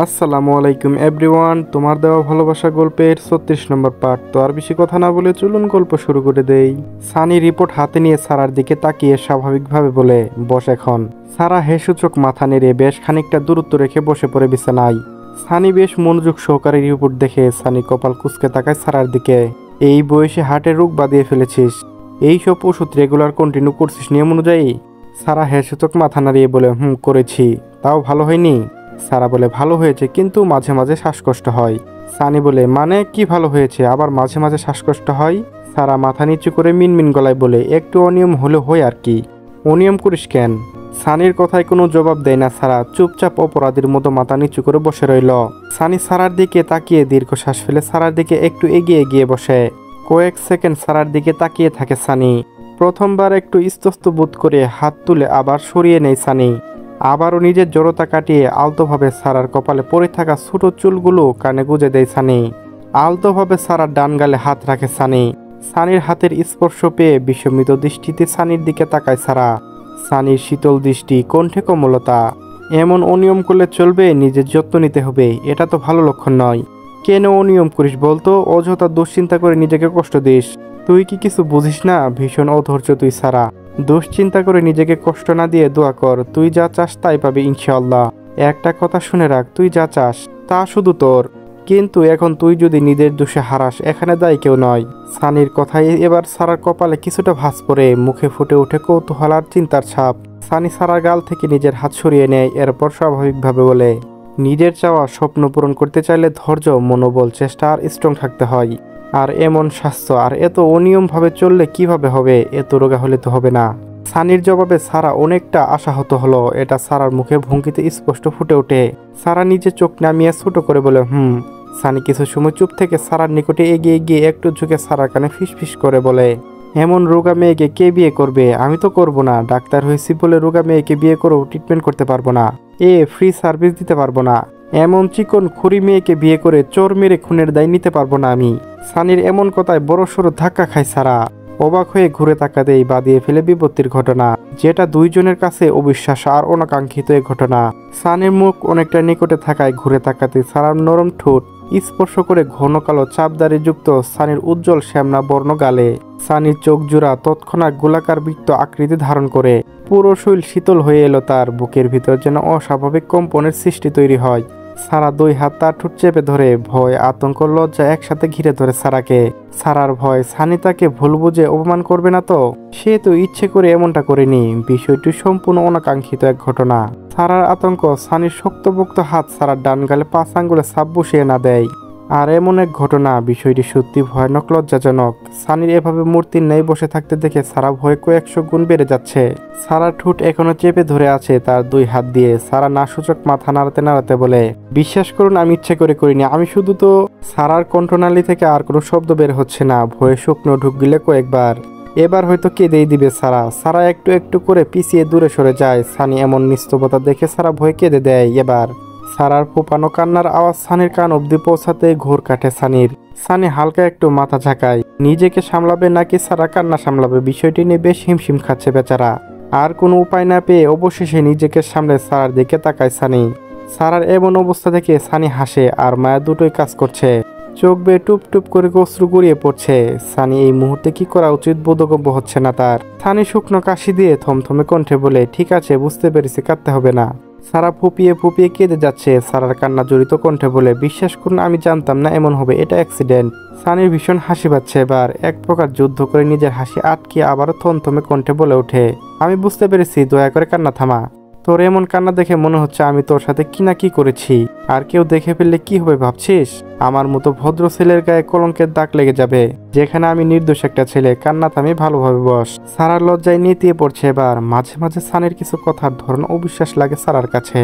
আসসালামু আলাইকুম এভরিওয়ান, তোমার দেওয়া ভালোবাসা গল্পের 36 নম্বর পার্ট। তো আর বেশি কথা না বলে চলুন গল্প শুরু করে দেই। সানি রিপোর্ট হাতে নিয়ে সারার দিকে তাকিয়ে স্বাভাবিকভাবে বলে, বস এখন। সারা হেসূচক মাথা নেড়ে বেশ খানিকটা দূরত্ব রেখে বসে পড়ে বিছানায়। সানি বেশ মনোযোগ সহকারে রিপোর্ট দেখে সানি কপাল কুঁচকে তাকায় সারার দিকে। এই বয়সে হার্টের রোগ বাঁধিয়ে ফেলেছিস, এইসব ওষুধ রেগুলার কন্টিনিউ করছিস নিয়ম অনুযায়ী? সারা হেসূচক মাথা নাড়িয়ে বলে, করেছি। তাও ভালো হয়নি? সারা বলে, ভালো হয়েছে, কিন্তু মাঝে মাঝে শ্বাসকষ্ট হয়। সানি বলে, মানে কি ভালো হয়েছে আবার মাঝে মাঝে শ্বাসকষ্ট হয়? সারা মাথা নিচু করে মিনমিন গলায় বলে, একটু অনিয়ম হলে হয় আর কি। অনিয়ম করিস কেন? সানির কথায় কোনো জবাব দেয় না সারা, চুপচাপ অপরাধীর মতো মাথা নিচু করে বসে রইল। সানি সারার দিকে তাকিয়ে দীর্ঘশ্বাস ফেলে সারার দিকে একটু এগিয়ে গিয়ে বসে। কয়েক সেকেন্ড সারার দিকে তাকিয়ে থাকে সানি। প্রথমবার একটু ইস্তস্ত বোধ করে হাত তুলে আবার সরিয়ে নেয় সানি। আবারও নিজের জড়তা কাটিয়ে আলতোভাবে সারার কপালে পড়ে থাকা ছোট চুলগুলো কানে গুজে দেয় সানি। আলতোভাবে সারার ডান গালে হাত রাখে সানি। সানির হাতের স্পর্শ পেয়ে বিস্মিত দৃষ্টিতে সানির দিকে তাকায় সারা। সানির শীতল দৃষ্টি, কণ্ঠে কোমলতা। এমন অনিয়ম করলে চলবে? নিজের যত্ন নিতে হবে, এটা তো ভালো লক্ষণ নয়। কেন অনিয়ম করিস বলতো? অযথা দুশ্চিন্তা করে নিজেকে কষ্ট দিস। তুই কি কিছু বুঝিস না? ভীষণ অধৈর্য তুই সারা। দুশ্চিন্তা করে নিজেকে কষ্ট না দিয়ে দোয়া কর, তুই যা চাস তাই পাবি ইনশাআল্লাহ। একটা কথা শুনে রাখ, তুই যা চাস তা শুধু তোর, কিন্তু এখন তুই যদি নিজের দোষে হারাস এখানে দায়ী কেউ নয়। সানির কথায় এবার সারার কপালে কিছুটা ভাঁজ পড়ে, মুখে ফুটে ওঠে কৌতূহল আর চিন্তার ছাপ। সানি সারার গাল থেকে নিজের হাত সরিয়ে নেয়, এরপর স্বাভাবিকভাবে বলে, নিজের চাওয়া স্বপ্ন পূরণ করতে চাইলে ধৈর্য, মনোবল, চেষ্টা আর স্ট্রং থাকতে হয়। আর এমন স্বাস্থ্য আর এত অনিয়মভাবে চললে কিভাবে হবে? এত রোগা হলে তো হবে না। সানির জবাবে সারা অনেকটা আশাহত হলো। এটা সারার মুখে ভঙ্গিতে স্পষ্ট ফুটে ওঠে। সারা নিজে চোখ নামিয়ে ছোট করে বলে, সানি কিছু সময় চুপ থেকে সারার নিকটে এগিয়ে গিয়ে একটু ঝুঁকে সারার কানে ফিসফিস করে বলে, এমন রোগা মেয়েকে কে বিয়ে করবে? আমি তো করব না। ডাক্তার হয়েছি বলে রোগা মেয়েকে বিয়ে করেও ট্রিটমেন্ট করতে পারবো না, ফ্রি সার্ভিস দিতে পারবো না। এমন চিকন খুরি মেয়েকে বিয়ে করে চোর মেরে খুনের দায় নিতে পারবো না আমি। সানির এমন কথায় বড় সড়ো ধাক্কা খায় সারা। অবাক হয়ে ঘুরে তাকাতেই বাদিয়ে ফেলে বিপত্তির ঘটনা, যেটা দুইজনের কাছে অবিশ্বাস আর অনাকাঙ্ক্ষিত এক ঘটনা। সানির মুখ অনেকটা নিকটে থাকায় ঘুরে তাকাতে সারার নরম ঠোঁট স্পর্শ করে ঘন কালো চাপদারি যুক্ত সানির উজ্জ্বল শ্যামনা বর্ণ গালে। সানির চোখ জোড়া তৎক্ষণাৎ গোলাকার বৃত্ত আকৃতি ধারণ করে। পুরো শরীর শীতল হয়ে এলো, তার বুকের ভিতর যেন অস্বাভাবিক কম্পনের সৃষ্টি তৈরি হয়। সারা দুই হাত তার ঠোঁট চেপে ধরে, ভয়, আতঙ্ক, লজ্জা একসাথে ঘিরে ধরে সারাকে। সারার ভয় সানি তাকে ভুল বুঝে অপমান করবে না তো? সে তো ইচ্ছে করে এমনটা করেনি। বিষয়টি সম্পূর্ণ অনাকাঙ্ক্ষিত এক ঘটনা। সারার আতঙ্ক সানির শক্তপোক্ত হাত সারার ডান গালে 5 আঙ্গুলে ছাপ বসিয়ে না দেয়। আর এমন এক ঘটনা, বিষয়টি সত্যি ভয়ানক, লজ্জাজনক। সানির এভাবে মূর্তির ন্যায় বসে থাকতে দেখে সারা ভয় কয়েকশো গুণ বেড়ে যাচ্ছে। সারার ঠোঁট এখনো চেপে ধরে আছে তার দুই হাত দিয়ে। সারা নাসূচক মাথা নাড়াতে নাড়াতে বলে, বিশ্বাস করুন আমি ইচ্ছে করে করিনি, আমি শুধু তো। সারার কণ্ঠনালী থেকে আর কোনো শব্দ বের হচ্ছে না। ভয়ে শুকনো ঢুক গিলে কয়েকবার। এবার হয়তো কেঁদেই দিবে সারা। সারা একটু একটু করে পিছিয়ে দূরে সরে যায়। সানি এমন নিস্তবতা দেখে সারা ভয় কেঁদে দেয়। এবার সারার ফোপানো কান্নার আওয়াজ সানির কান অব্দি পৌঁছাতে ঘোর কাটে সানির। সানি হালকা একটু মাথা ঝাঁকায়। নিজেকে সামলাবে নাকি সারা কান্না সামলাবে, বিষয়টি নিয়ে বেশ হিমশিম খাচ্ছে বেচারা। আর কোনো উপায় না পেয়ে অবশেষে নিজেকে সামলে সারার দিকে তাকায় সানি। সারার এমন অবস্থা দেখে সানি হাসে, আর মায়া দুটোই কাজ করছে। চোখ বেয়ে টুপ টুপ করে অশ্রু গড়িয়ে পড়ছে। সানি এই মুহূর্তে কি করা উচিত বোধগম্য হচ্ছে না তার। সানি শুকনো কাশি দিয়ে থমথমে কণ্ঠে বলে, ঠিক আছে, বুঝতে পেরেছি, কাঁদতে হবে না। সারা ফুপিয়ে ফুপিয়ে কেঁদে যাচ্ছে। সারার কান্না জড়িত কণ্ঠে বলে, বিশ্বাস করুন আমি জানতাম না এমন হবে, এটা অ্যাক্সিডেন্ট। সানির ভীষণ হাসি পাচ্ছে এবার। এক প্রকার যুদ্ধ করে নিজের হাসি আটকে আবারও থমথমে কণ্ঠে বলে ওঠে, আমি বুঝতে পেরেছি, দয়া করে কান্না থামা। তোর এমন কান্না দেখে মনে হচ্ছে আমি তোর সাথে কি না কি করেছি। আর কেউ দেখে ফেললে কি হবে ভাবছিস? আমার মতো ভদ্র ছেলের গায়ে কলঙ্কের দাগ লেগে যাবে, যেখানে আমি নির্দোষ একটা ছেলে। কান্না থামি, ভালোভাবে বস। সারার লজ্জায় নেতিয়ে পড়ছে এবার। মাঝে মাঝে সানির কিছু কথার ধরন অবিশ্বাস লাগে সারার কাছে।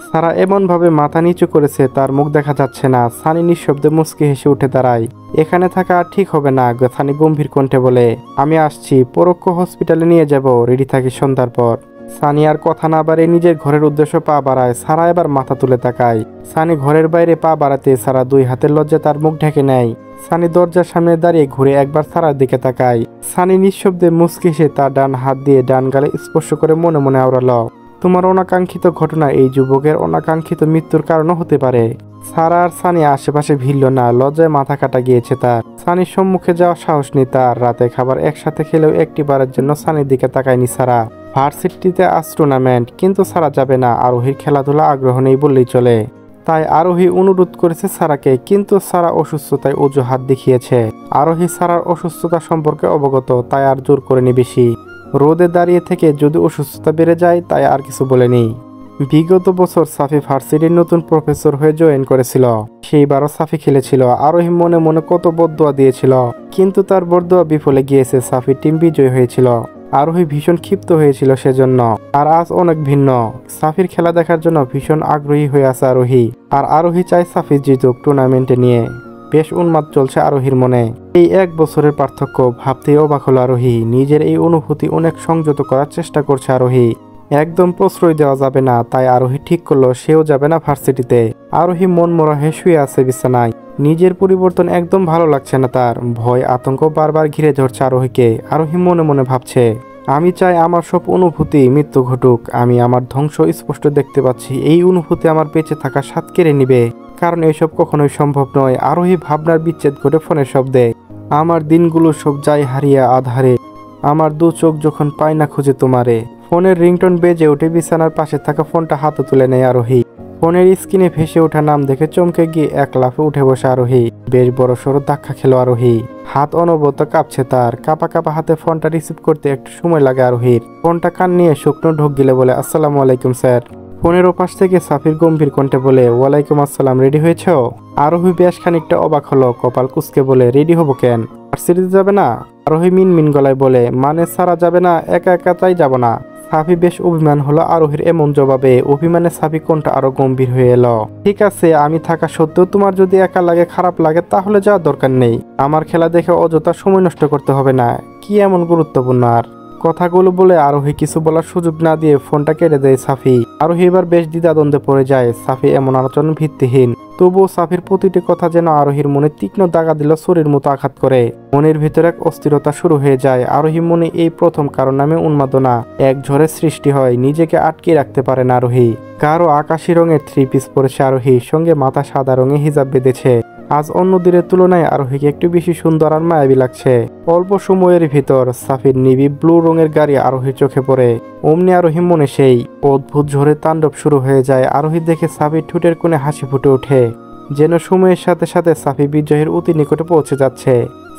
সারা এমনভাবে মাথা নিচু করেছে তার মুখ দেখা যাচ্ছে না। সানি নিঃশব্দে মুচকি হেসে উঠে দাঁড়ায়। এখানে থাকা আর ঠিক হবে না, সানি গম্ভীর কণ্ঠে বলে, আমি আসছি, পরোক্ষ হসপিটালে নিয়ে যাব, রেডি থাকি সন্ধ্যার পর। সানি আর কথা না বাড়িয়ে নিজের ঘরের উদ্দেশ্যে পা বাড়ায়। সারা এবার মাথা তুলে তাকায়। সানি ঘরের বাইরে পা বাড়াতে সারা দুই হাতের লজ্জা তার মুখ ঢেকে নেয়। সানি দরজার সামনে দাঁড়িয়ে ঘুরে একবার সারার দিকে তাকায়। সানি নিঃশব্দে মুচকি হেসে তার ডান হাত দিয়ে ডান গালে স্পর্শ করে মনে মনে আওড়ালো, তোমার অনাকাঙ্ক্ষিত ঘটনা এই যুবকের অনাকাঙ্ক্ষিত মৃত্যুর কারণও হতে পারে। সারা আর সানি আশেপাশে ভিড়ল না, লজ্জায় মাথা কাটা গিয়েছে তার। সানির সম্মুখে যাওয়ার সাহস নেই তার। রাতে খাবার একসাথে খেলেও একটি বারের জন্য সানির দিকে তাকায়নি সারা। ভার্সিটিতে আজ টুর্নামেন্ট, কিন্তু সারা যাবে না। আরোহীর খেলাধুলা আগ্রহ নেই বললেই চলে। তাই আরোহী অনুরোধ করেছে সারাকে, কিন্তু সারা অসুস্থতায় অজুহাত দেখিয়েছে। আরোহী সারার অসুস্থতা সম্পর্কে অবগত, তাই আর জোর করেনি বেশি। রোদে দাঁড়িয়ে থেকে যদি অসুস্থতা বেড়ে যায় তাই আর কিছু বলেনি। বিগত বছর সাফি ভার্সিটির নতুন প্রফেসর হয়ে জয়েন করেছিল। সেইবারও সাফি খেলেছিল। আরোহী মনে মনে কত বদদোয়া দিয়েছিল, কিন্তু তার বদদোয়া বিফলে গিয়েছে। সাফি টিম বিজয় হয়েছিল। আরোহী ভীষণ ক্ষিপ্ত হয়েছিল সেজন্য। আর আজ অনেক ভিন্ন। সাফির খেলা দেখার জন্য ভীষণ আগ্রহী হয়ে আছে আরোহী। আর আরোহী চায় সাফি জিতুক টুর্নামেন্টে নিয়ে। বেশ উন্মাদ চলছে আরোহীর মনে। এই 1 বছরের পার্থক্য ভাবতেই অবাক হলো আরোহী। নিজের এই অনুভূতি অনেক সংযত করার চেষ্টা করছে আরোহী। একদম প্রশ্রয় দেওয়া যাবে না, তাই আরোহী ঠিক করলো সেও যাবে না ভার্সিটিতে। আরোহী মন মরা হয়ে শুয়ে আছে বিছানায়। নিজের পরিবর্তন একদম ভালো লাগছে না তার। ভয় আতঙ্ক বারবার ঘিরে ধরছে আরোহীকে। আরোহী মনে মনে ভাবছে, আমি চাই আমার সব অনুভূতি মৃত্যু ঘটুক। আমি আমার ধ্বংস স্পষ্ট দেখতে পাচ্ছি। এই অনুভূতি আমার বেঁচে থাকা স্বাদ কেড়ে নিবে, কারণ এসব কখনোই সম্ভব নয়। আরোহী ভাবনার বিচ্ছেদ ঘটে ফোনের শব্দে। আমার দিনগুলো সব যায় হারিয়ে আধারে, আমার দু চোখ যখন পায় না খুঁজে তোমারে। ফোনের রিংটোন বেজে উঠে বিছানার পাশে থাকা ফোনটা হাতে তুলে নেয় আরোহী। ফোনের স্ক্রিনে ভেসে ওঠা নাম দেখে চমকে গিয়ে এক লাফে উঠে বসে আরোহী। বেশ বড় সড়ো ধাক্কা খেলো আরোহী। হাত অনবরত কাঁপছে তার। কাঁপা কাঁপা হাতে ফোনটা রিসিভ করতে একটু সময় লাগে আরোহীর। ফোনটা কান নিয়ে শুকনো ঢোক গিলে বলে, আসসালামু আলাইকুম স্যার। ফোনের ওপাশ থেকে সাফির গম্ভীর কণ্ঠে বলে, ওয়ালাইকুম আসসালাম। রেডি হয়েছ? আরোহী বেশ খানিকটা অবাক হলো। কপাল কুঁচকে বলে, রেডি হবো কেন? ভার্সিটিতে যাবে না? আরোহী মিনমিন গলায় বলে, মানে সারা যাবে না, একা একা তাই যাব না। সাফি বেশ অভিমান হলো আরোহীর এমন জবাবে। অভিমানে সাফি কোনটা আরো গম্ভীর হয়ে এলো। ঠিক আছে, আমি থাকা সত্ত্বেও তোমার যদি একা লাগে, খারাপ লাগে, তাহলে যাওয়ার দরকার নেই। আমার খেলা দেখে অযথা সময় নষ্ট করতে হবে না। কি এমন গুরুত্বপূর্ণ? আর কথাগুলো বলে আরোহী কিছু বলার সুযোগ না দিয়ে ফোনটা কেটে দেয় সাফি। আরোহী এবার বেশ দ্বিধাদ্বন্দ্বে পড়ে যায়। সাফি এমন আচরণ ভিত্তিহীন। তবুও সাফির প্রতিটি কথা যেন আরোহীর মনে তীক্ষ্ণ দাগা দিল, ছুরির মতো আঘাত করে। মনের ভিতরে এক অস্থিরতা শুরু হয়ে যায়। আরোহী মনে এই প্রথম কারো নামে উন্মাদনা এক ঝড়ের সৃষ্টি হয়। নিজেকে আটকে রাখতে পারে না আরোহী। কারো আকাশি রঙের 3 পিস পরেছে আরোহী, সঙ্গে মাথা সাদা রঙে হিজাব বেঁধেছে। আজ অন্য দিনের তুলনায় আরোহীকে একটু বেশি সুন্দর আর মায়াবী লাগছে। অল্প সময়ের ভিতর সাফির নিবি ব্লু রঙের গাড়ি আরোহীর চোখে পড়ে। অমনি আরোহী মনে সেই অদ্ভুত ঝড়ের তাণ্ডব শুরু হয়ে যায়। আরোহী দেখে সাফির ঠোঁটের কোণে হাসি ফুটে ওঠে, যেন সময়ের সাথে সাথে সাফি বিজয়ের অতি নিকটে পৌঁছে যাচ্ছে।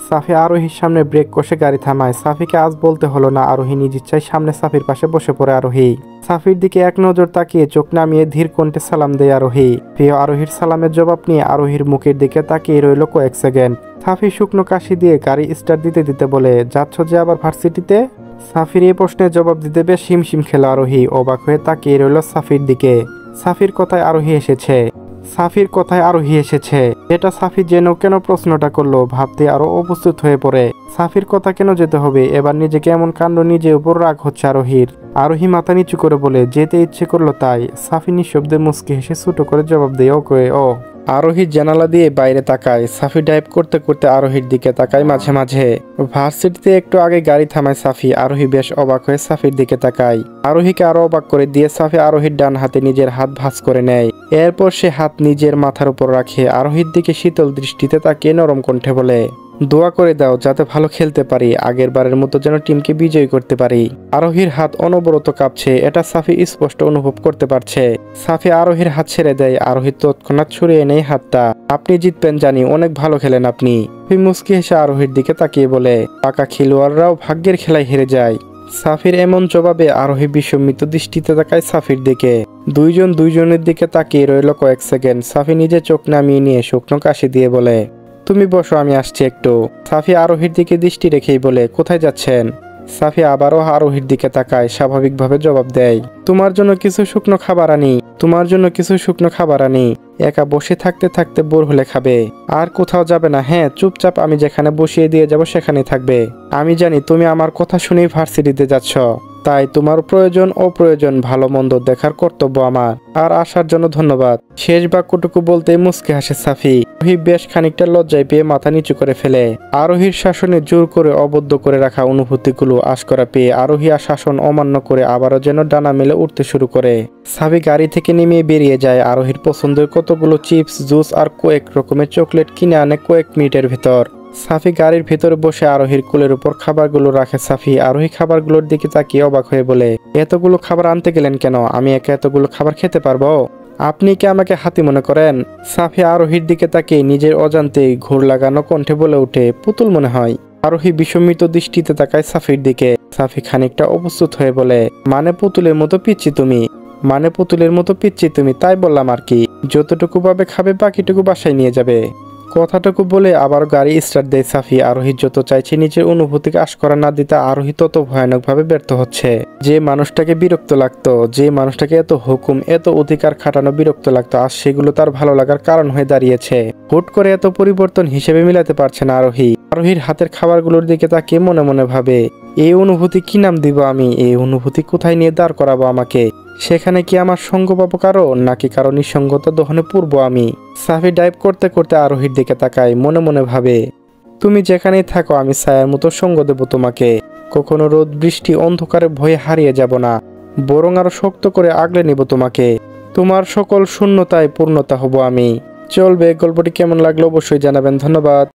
সাফি আরোহীর সামনে ব্রেক কষে গাড়ি থামায়। সাফিকে আজ বলতে হলো না। আরোহী নিজ ইচ্ছায় সামনে সাফির পাশে বসে পড়ে আরোহী। সাফির দিকে এক নজর তাকিয়ে চোখ নামিয়ে ধীর কণ্ঠে সালাম দেয় আরোহী। প্রিয় আরোহীর সালামের জবাব নিয়ে আরোহীর মুখের দিকে তাকিয়ে রইল কয়েক সেকেন্ড। সাফি শুকনো কাশি দিয়ে গাড়ি স্টার্ট দিতে দিতে বলে, যাচ্ছ যে আবার ভার্সিটিতে? সাফির এই প্রশ্নের জবাব দিতে বেশ হিমশিম খেল আরোহী। অবাক হয়ে তাকিয়ে রইল সাফির দিকে। সাফির কথায় আরোহী এসেছে। এটা সাফি যেন কেন প্রশ্নটা করলো ভাবতে আরো অপ্রস্তুত হয়ে পড়ে। সাফির কথা কেন যেতে হবে? এবার নিজেকে এমন কাণ্ড নিজের উপর রাগ হচ্ছে আরোহীর। আরোহী মাথা নিচু করে বলে, যেতে ইচ্ছে করলো তাই। সাফি নিঃশব্দে মুচকি হেসে ছোট করে জবাব দেয়, ওকে। ও আরোহী জানালা দিয়ে বাইরে তাকায়। সাফি ড্রাইভ করতে করতে আরোহীর দিকে তাকায় মাঝে মাঝে। ভার্সিটিতে একটু আগে গাড়ি থামায় সাফি। আরোহী বেশ অবাক হয়ে সাফির দিকে তাকায়। আরোহীকে আরো অবাক করে দিয়ে সাফি আরোহীর ডান হাতে নিজের হাত ভাঁজ করে নেয়। এরপর সে হাত নিজের মাথার উপর রাখে। আরোহীর দিকে শীতল দৃষ্টিতে তাকিয়ে নরম কণ্ঠে বলে, দোয়া করে দাও যাতে ভালো খেলতে পারি, আগের বারের মতো যেন টিমকে বিজয়ী করতে পারি। আরোহীর হাত অনবরত কাঁপছে, এটা সাফি স্পষ্ট অনুভব করতে পারছে। সাফি আরোহীর হাত ছেড়ে দেয়। আরোহী তৎক্ষণাৎ ছড়িয়ে নেয় হাতটা। আপনি জিতবেন জানি, অনেক ভালো খেলেন আপনি। মুচকি হেসে আরোহীর দিকে তাকিয়ে বলে, পাকা খেলোয়াড়রাও ভাগ্যের খেলায় হেরে যায়। সাফির এমন জবাবে আরোহী বিস্মিত দৃষ্টিতে তাকায় সাফির দিকে। দুইজনের দিকে তাকিয়ে রইল কয়েক সেকেন্ড। সাফি নিজে চোখ নামিয়ে নিয়ে শুকনো কাশি দিয়ে বলে, তুমি বসো, আমি আসছি একটু। সাফি আরোহীর দিকে দৃষ্টি রেখেই বলে, কোথায় যাচ্ছেন? সাফি আবারও আরোহীর দিকে তাকায়, স্বাভাবিকভাবে জবাব দেয়, তোমার জন্য কিছু শুকনো খাবার আনি। একা বসে থাকতে থাকতে বোর হলে খাবে। আর কোথাও যাবে না? হ্যাঁ, চুপচাপ আমি যেখানে বসিয়ে দিয়ে যাব সেখানেই থাকবে। আমি জানি তুমি আমার কথা শুনেই ভার্সিটিতে যাচ্ছ, তাই তোমার প্রয়োজন অপ্রয়োজন ভালো মন্দ দেখার কর্তব্য আমার। আর আসার জন্য ধন্যবাদ। শেষ বাক্যটুকু বলতেই মুচকে হাসে সাফি। আরোহী বেশ খানিকটা লজ্জায় পেয়ে মাথা নিচু করে ফেলে। আরোহীর শাসনে জোর করে অবদ্ধ করে রাখা অনুভূতিগুলো আশকরা পেয়ে আরোহী আর শাসন অমান্য করে আবারও যেন ডানা মেলে উঠতে শুরু করে। সাফি গাড়ি থেকে নেমে বেরিয়ে যায়। আরোহীর পছন্দের কতগুলো চিপস, জুস আর কয়েক রকমের চকলেট কিনে আনে কয়েক মিনিটের ভেতর। সাফি গাড়ির ভেতরে বসে আরোহীর কোলের উপর খাবারগুলো রাখে। সাফি আরোহী খাবারগুলোর দিকে তাকিয়ে অবাক হয়ে বলে, এতগুলো খাবার আনতে গেলেন কেন? আমি একা এতগুলো খাবার খেতে পারবো? আপনি কি আমাকে হাতি মনে করেন? সাফি আরোহীর দিকে তাকিয়ে নিজের অজান্তেই ঘোর লাগানো কণ্ঠে বলে ওঠে, পুতুল মনে হয়। আরোহী বিস্মিত দৃষ্টিতে তাকায় সাফির দিকে। সাফি খানিকটা অপ্রস্তুত হয়ে বলে, মানে পুতুলের মতো পিচ্ছি তুমি? মানে পুতুলের মতো পিচ্ছি তুমি? তাই বললাম আর কি। যতটুকু পাবে খাবে, বাকিটুকু বাসায় নিয়ে যাবে। কথাটুকু বলে আবার গাড়ি স্টার্ট দেয় সাফি। আরোহী যত চাইছে নিজের অনুভূতিকে আশকরা না দিতে, আরোহী তত ভয়ানকভাবে ব্যর্থ হচ্ছে। যে মানুষটাকে বিরক্ত লাগতো, যে মানুষটাকে এত হুকুম এত অধিকার খাটানো বিরক্ত লাগতো, আজ সেগুলো তার ভালো লাগার কারণ হয়ে দাঁড়িয়েছে। হুট করে এত পরিবর্তন হিসেবে মিলাতে পারছে না আরোহী। আরোহীর হাতের খাবারগুলোর দিকে তাকিয়ে মনে মনে ভাবে, এই অনুভূতি কি নাম দিব আমি? এই অনুভূতি কোথায় নিয়ে দাঁড় করাবো আমাকে? সেখানে কি আমার সঙ্গ পাবো কারো, নাকি কারো নিঃসঙ্গতা দহনে পূর্ব আমি? সাফি ড্রাইভ করতে করতে আরোহীর দিকে তাকায়, মনে মনে ভাবে, তুমি যেখানেই থাকো আমি ছায়ার মতো সঙ্গ দেব তোমাকে। কখনো রোদ বৃষ্টি অন্ধকারে ভয়ে হারিয়ে যাব না, বরং আরো শক্ত করে আগলে নেব তোমাকে। তোমার সকল শূন্যতায় পূর্ণতা হব আমি। চলবে, গল্পটি কেমন লাগলো অবশ্যই জানাবেন। ধন্যবাদ।